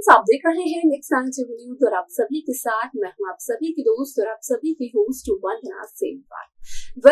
Friends, आप देख रहे हैं नेक्स्ट टाइम टीवी न्यूज और आप सभी के साथ मैं हूं आप सभी की दोस्त और आप सभी की होस्ट वंदना सेमवाल।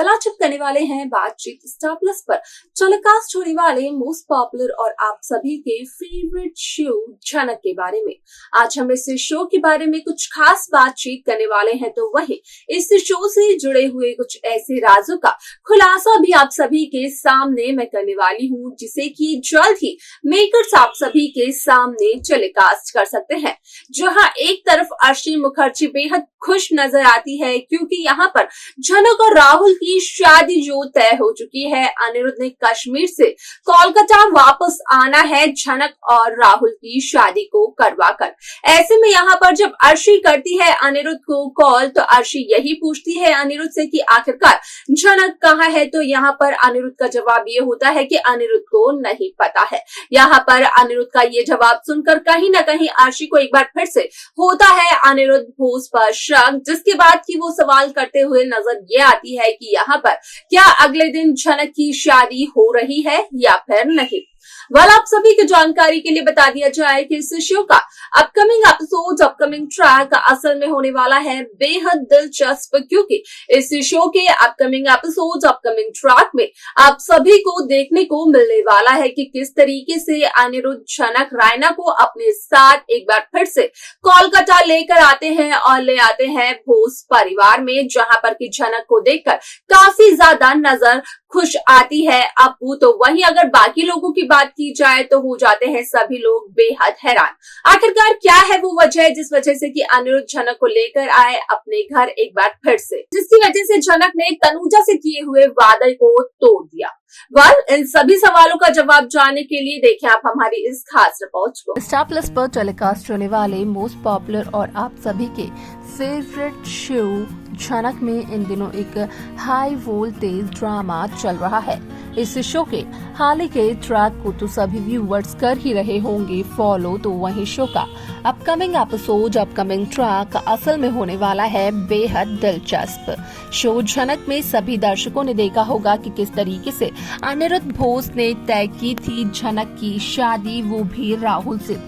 आज करने वाले हैं बातचीत स्टार प्लस पर टेलीकास्ट होने वाले मोस्ट पॉपुलर और आप सभी के फेवरेट शो झनक के बारे में। आज हम इस शो के बारे में कुछ खास बातचीत करने वाले हैं, तो वही इस शो से जुड़े हुए कुछ ऐसे राजों का खुलासा भी आप सभी के सामने मैं करने वाली हूँ, जिसे कि जल्द ही मेकर्स आप सभी के सामने टेलीकास्ट कर सकते हैं। जहां एक तरफ अर्शी मुखर्जी बेहद खुश नजर आती है क्योंकि यहाँ पर झनक और राहुल की शादी जो तय हो चुकी है। अनिरुद्ध ने कश्मीर से कोलकाता वापस आना है झनक और राहुल की शादी को करवाकर। ऐसे में यहाँ पर जब अर्शी करती है अनिरुद्ध को कॉल, तो अर्शी यही पूछती है अनिरुद्ध से कि आखिरकार झनक कहाँ है। तो यहाँ पर अनिरुद्ध का जवाब ये होता है कि अनिरुद्ध को नहीं पता है। यहाँ पर अनिरुद्ध का ये जवाब सुनकर कहीं ना कहीं अर्शी को एक बार फिर से होता है अनिरुद्ध बोस पर शक, जिसके बाद की वो सवाल करते हुए नजर ये आती है कि यहाँ पर क्या अगले दिन झनक की शादी हो रही है या फिर नहीं। आप सभी की जानकारी के लिए बता दिया जाए कि इस शो का अपकमिंग एपिसोड, अपकमिंग ट्रैक असल में होने वाला है बेहद दिलचस्प, क्योंकि इस शो के अपकमिंग एपिसोड, अपकमिंग ट्रैक में आप सभी को देखने को मिलने वाला है कि किस तरीके से अनिरुद्ध झनक रायना को अपने साथ एक बार फिर से कोलकाता लेकर आते हैं और ले आते हैं बोस परिवार में, जहां पर कि झनक को देखकर काफी ज्यादा नजर खुश आती है अप्पू। तो वहीं अगर बाकी लोगों की बात की जाए तो हो जाते हैं सभी लोग बेहद हैरान। आखिरकार क्या है वो वजह जिस वजह से कि अनिरुद्ध झनक को लेकर आए अपने घर एक बार फिर से, जिसकी वजह से झनक ने तनुजा से किए हुए वादे को तोड़ दिया। इन सभी सवालों का जवाब जानने के लिए देखें आप हमारी इस खास रिपोर्ट को। स्टार प्लस पर टेलीकास्ट होने वाले मोस्ट पॉपुलर और आप सभी के फेवरेट शो झनक में इन दिनों एक हाई वोल्टेज ड्रामा चल रहा है। इस शो के हाल ही के ट्रैक को तो सभी व्यूअर्स कर ही रहे होंगे फॉलो, तो वहीं शो का अपकमिंग एपिसोड, अपकमिंग ट्रैक असल में होने वाला है बेहद दिलचस्प। शो झनक में सभी दर्शकों ने देखा होगा कि किस तरीके से अनिरुद्ध बोस ने तय की थी झनक की शादी, वो भी राहुल से,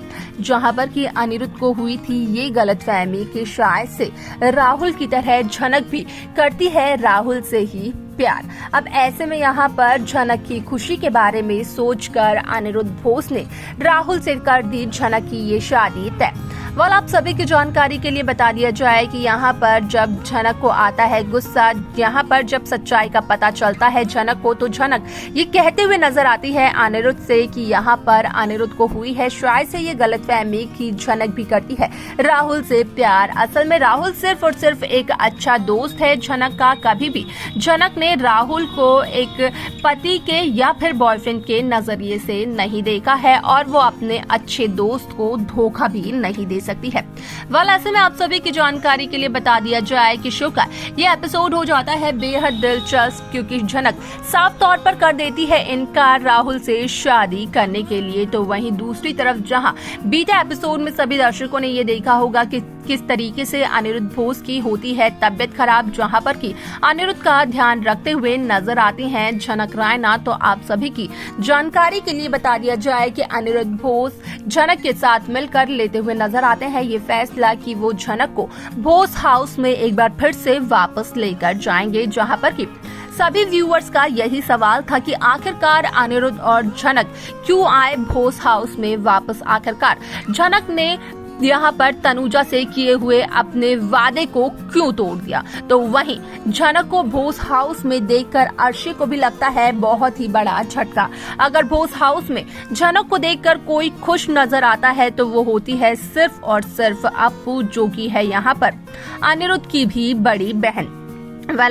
जहां पर कि अनिरुद्ध को हुई थी ये गलतफहमी कि शायद से राहुल की तरह झनक भी करती है राहुल से ही प्यार। अब ऐसे में यहाँ पर झनक की खुशी के बारे में सोचकर अनिरुद्ध बोस ने राहुल से कर दी झनक की ये शादी तय। आप सभी की जानकारी के लिए बता दिया जाए कि यहाँ पर जब झनक को आता है गुस्सा, यहाँ पर जब सच्चाई का पता चलता है झनक को, तो झनक ये कहते हुए नजर आती है अनिरुद्ध से कि यहाँ पर अनिरुद्ध को हुई है शायद से ये गलतफहमी कि झनक भी करती है राहुल से प्यार। असल में राहुल सिर्फ और सिर्फ एक अच्छा दोस्त है झनक का। कभी भी झनक ने राहुल को एक पति के या फिर बॉयफ्रेंड के नजरिए से नहीं देखा है और वो अपने अच्छे दोस्त को धोखा भी नहीं दे सकती है। ऐसे में आप सभी की जानकारी के लिए बता दिया जाए कि शो का ये एपिसोड हो जाता है बेहद दिलचस्प, क्योंकि झनक साफ तौर पर कर देती है इनकार राहुल से शादी करने के लिए। तो वहीं दूसरी तरफ जहां बीते एपिसोड में सभी दर्शकों ने ये देखा होगा कि किस तरीके से अनिरुद्ध बोस की होती है तबियत खराब, जहां पर कि अनिरुद्ध का ध्यान रखते हुए नजर आती हैं झनक रायना। तो आप सभी की जानकारी के लिए बता दिया जाए कि अनिरुद्ध बोस झनक के साथ मिलकर लेते हुए नजर आते हैं ये फैसला कि वो झनक को बोस हाउस में एक बार फिर से वापस लेकर जाएंगे, जहां पर कि सभी व्यूअर्स का यही सवाल था कि आखिरकार अनिरुद्ध और झनक क्यों आए बोस हाउस में वापस। आखिरकार झनक ने यहाँ पर तनुजा से किए हुए अपने वादे को क्यों तोड़ दिया। तो वहीं झनक को बोस हाउस में देखकर अर्शी को भी लगता है बहुत ही बड़ा झटका। अगर बोस हाउस में झनक को देखकर कोई खुश नजर आता है तो वो होती है सिर्फ और सिर्फ अप्पू, जो की है यहाँ पर अनिरुद्ध की भी बड़ी बहन।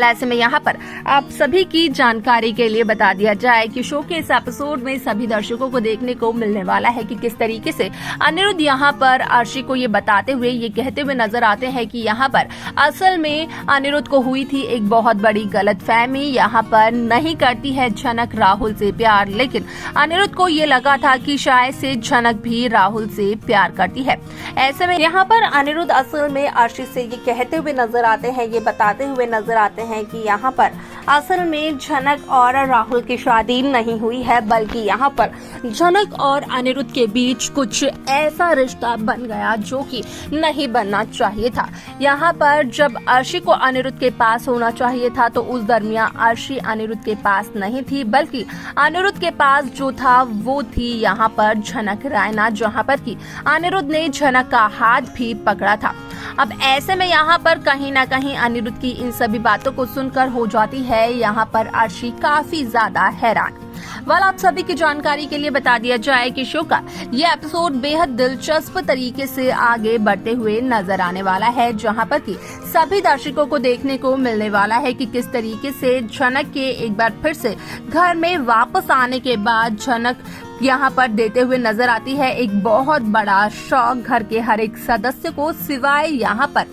ऐसे में यहाँ पर आप सभी की जानकारी के लिए बता दिया जाए कि शो के इस एपिसोड में सभी दर्शकों को देखने को मिलने वाला है कि किस तरीके से अनिरुद्ध यहाँ पर अर्शी को ये बताते हुए ये कहते हुए नजर आते हैं कि यहाँ पर असल में अनिरुद्ध को हुई थी एक बहुत बड़ी गलतफहमी। यहाँ पर नहीं करती है झनक राहुल से प्यार, लेकिन अनिरुद्ध को ये लगा था कि शायद से झनक भी राहुल से प्यार करती है। ऐसे में यहाँ पर अनिरुद्ध असल में अर्शी से ये कहते हुए नजर आते हैं, ये बताते हुए नजर आते हैं कि यहाँ पर असल में झनक और राहुल की शादी नहीं हुई है, बल्कि यहाँ पर झनक और अनिरुद्ध के बीच कुछ ऐसा रिश्ता बन गया जो कि नहीं बनना चाहिए था। यहाँ पर जब अर्शी को अनिरुद्ध के पास होना चाहिए था तो उस दरमियान अर्शी अनिरुद्ध के पास नहीं थी, बल्कि अनिरुद्ध के पास जो था वो थी यहाँ पर झनक रायना, जहाँ पर कि अनिरुद्ध ने झनक का हाथ भी पकड़ा था। अब ऐसे में यहाँ पर कहीं ना कहीं अनिरुद्ध की इन सभी बातों को सुनकर हो जाती है यहाँ पर अर्शी काफी ज्यादा हैरान। आप सभी की जानकारी के लिए बता दिया जाए कि शो का ये एपिसोड बेहद दिलचस्प तरीके से आगे बढ़ते हुए नजर आने वाला है, जहां पर कि सभी दर्शकों को देखने को मिलने वाला है कि किस तरीके से झनक के एक बार फिर से घर में वापस आने के बाद झनक यहाँ पर देते हुए नजर आती है एक बहुत बड़ा शॉक घर के हर एक सदस्य को, सिवाय यहाँ पर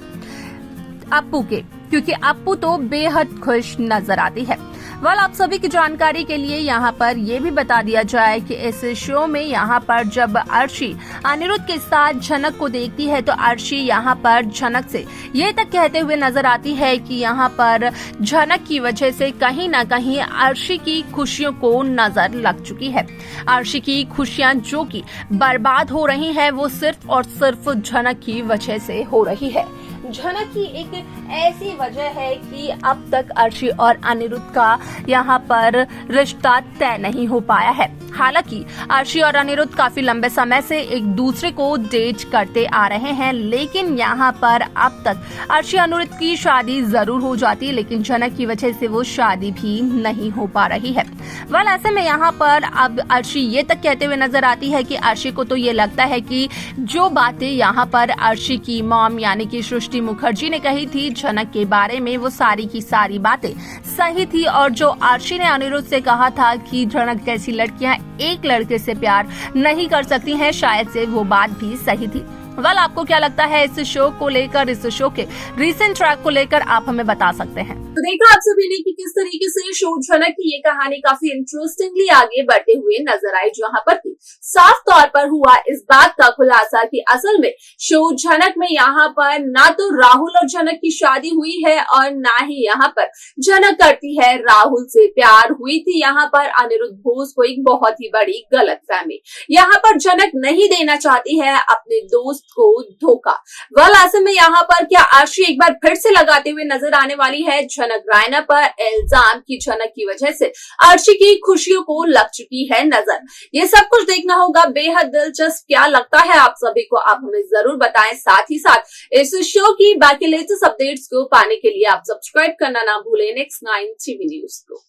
अप्पू के, क्योंकि अप्पू तो बेहद खुश नजर आती है। आप सभी की जानकारी के लिए यहाँ पर ये भी बता दिया जाए कि इस शो में यहाँ पर जब अर्शी अनिरुद्ध के साथ झनक को देखती है तो अर्शी यहाँ पर झनक से ये तक कहते हुए नजर आती है कि यहाँ पर झनक की वजह से कहीं ना कहीं अर्शी की खुशियों को नजर लग चुकी है। अर्शी की खुशियाँ जो कि बर्बाद हो रही है वो सिर्फ और सिर्फ झनक की वजह से हो रही है। झनक की एक ऐसी वजह है कि अब तक अर्शी और अनिरुद्ध का यहाँ पर रिश्ता तय नहीं हो पाया है। हालांकि अर्शी और अनिरुद्ध काफी लंबे समय से एक दूसरे को डेट करते आ रहे हैं, लेकिन यहाँ पर अब तक अर्शी अनिरुद्ध की शादी जरूर हो जाती, लेकिन झनक की वजह से वो शादी भी नहीं हो पा रही है। ऐसे में यहाँ पर अब अर्शी ये तक कहते हुए नजर आती है कि अर्शी को तो ये लगता है कि जो बातें यहाँ पर अर्शी की मॉम यानी कि सृष्टि मुखर्जी ने कही थी झनक के बारे में, वो सारी की सारी बातें सही थी, और जो अर्शी ने अनिरुद्ध से कहा था कि झनक जैसी लड़कियां एक लड़के से प्यार नहीं कर सकती हैं, शायद से वो बात भी सही थी। आपको क्या लगता है इस शो को लेकर, इस शो के रीसेंट ट्रैक को लेकर आप हमें बता सकते हैं। तो देखा आप सभी ने कि किस तरीके से शो झनक की ये कहानी काफी इंटरेस्टिंगली आगे बढ़ते हुए नजर आई, जहां पर साफ तौर पर हुआ इस बात का खुलासा कि असल में शो झनक में यहाँ पर ना तो राहुल और झनक की शादी हुई है और ना ही यहाँ पर झनक करती है राहुल से प्यार। हुई थी यहाँ पर अनिरुद्ध बोस को एक बहुत ही बड़ी गलतफहमी। यहाँ पर झनक नहीं देना चाहती है अपने दोस्त को धोखा। ऐसे में यहाँ पर क्या अर्शी एक बार फिर से लगाते हुए नजर आने वाली है झनक रायना पर इल्जाम की झनक की वजह से अर्शी की खुशियों को लग चुकी है नजर। ये सब कुछ देखना होगा, बेहद दिलचस्प। क्या लगता है आप सभी को, आप हमें जरूर बताएं। साथ ही साथ इस शो की बाकी लेटेस्ट अपडेट्स को पाने के लिए आप सब्सक्राइब करना ना भूलें Next 9 TV न्यूज को।